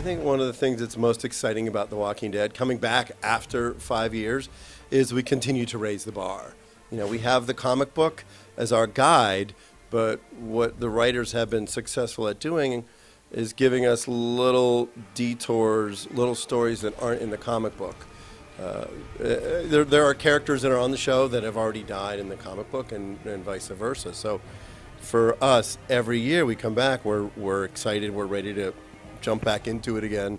I think one of the things that's most exciting about The Walking Dead, coming back after 5 years, is we continue to raise the bar. You know, we have the comic book as our guide, but what the writers have been successful at doing is giving us little detours, little stories that aren't in the comic book. There are characters that are on the show that have already died in the comic book and vice versa. So for us, every year we come back, we're excited, we're ready to jump back into it again.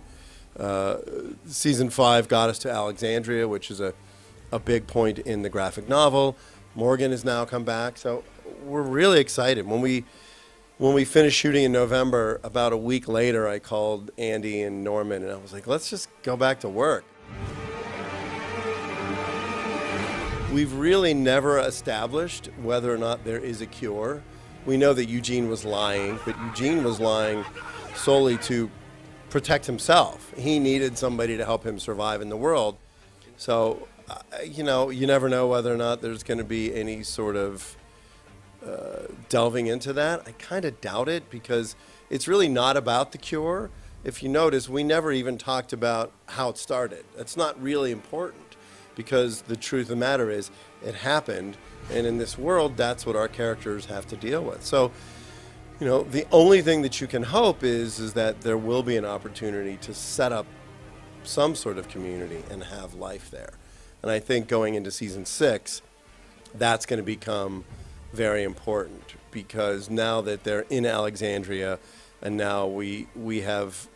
Season 5 got us to Alexandria, which is a big point in the graphic novel. Morgan has now come back, so we're really excited. When we finished shooting in November, about a week later, I called Andy and Norman, and I was like, let's just go back to work. We've really never established whether or not there is a cure. We know that Eugene was lying, but Eugene was lying solely to protect himself. He needed somebody to help him survive in the world. So, you know, you never know whether or not there's going to be any sort of delving into that. I kind of doubt it, because it's really not about the cure. If you notice, we never even talked about how it started. That's not really important, because the truth of the matter is it happened, and in this world, that's what our characters have to deal with. So, you know, the only thing that you can hope is that there will be an opportunity to set up some sort of community and have life there. And I think going into season 6, that's going to become very important, because now that they're in Alexandria and now we have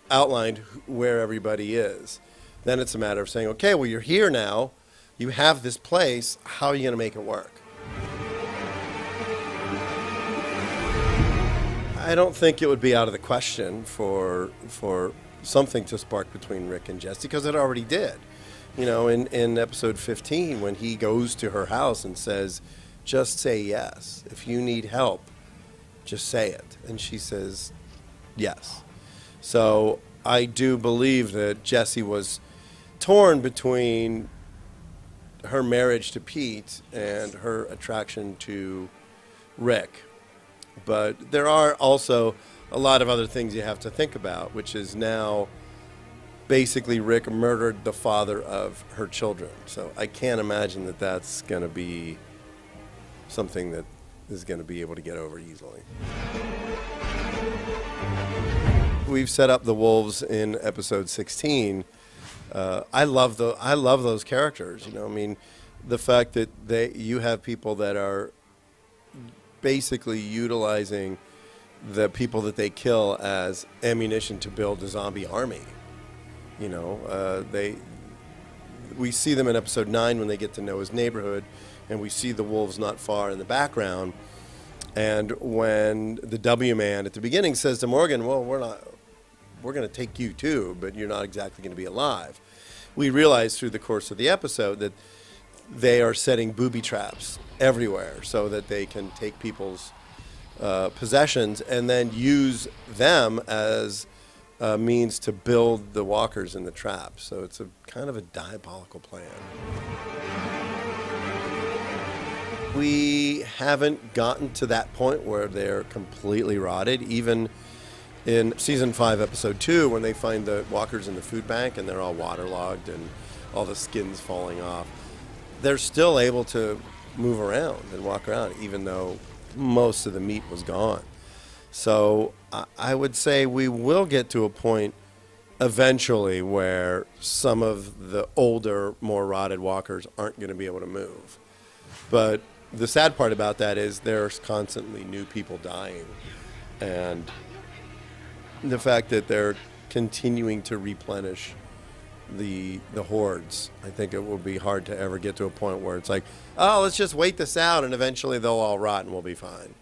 outlined where everybody is, then it's a matter of saying, okay, well, you're here now, you have this place, how are you going to make it work? I don't think it would be out of the question for something to spark between Rick and Jesse, because it already did. You know, in episode 15, when he goes to her house and says, just say yes. If you need help, just say it. And she says, yes. So I do believe that Jesse was torn between her marriage to Pete and her attraction to Rick. But there are also a lot of other things you have to think about, which is now basically Rick murdered the father of her children. So I can't imagine that that's going to be something that is going to be able to get over easily. We've set up the wolves in episode 16. I love those characters. You know, I mean, the fact that you have people that are basically utilizing the people that they kill as ammunition to build a zombie army. You know, we see them in episode 9 when they get to Noah's neighborhood, and we see the wolves not far in the background. And when the W-man at the beginning says to Morgan, well, we're going to take you too, but you're not exactly going to be alive. We realize through the course of the episode that they are setting booby traps everywhere so that they can take people's possessions and then use them as a means to build the walkers in the trap. So it's a kind of a diabolical plan. We haven't gotten to that point where they're completely rotted. Even in season 5, episode 2, when they find the walkers in the food bank and they're all waterlogged and all the skin's falling off, they're still able to move around and walk around, even though most of the meat was gone. So I would say we will get to a point eventually where some of the older, more rotted walkers aren't going to be able to move. But the sad part about that is there's constantly new people dying. And the fact that they're continuing to replenish the hordes, I think it will be hard to ever get to a point where it's like, oh, let's just wait this out and eventually they'll all rot and we'll be fine.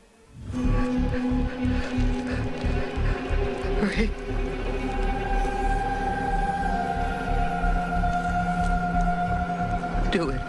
Rick. Do it.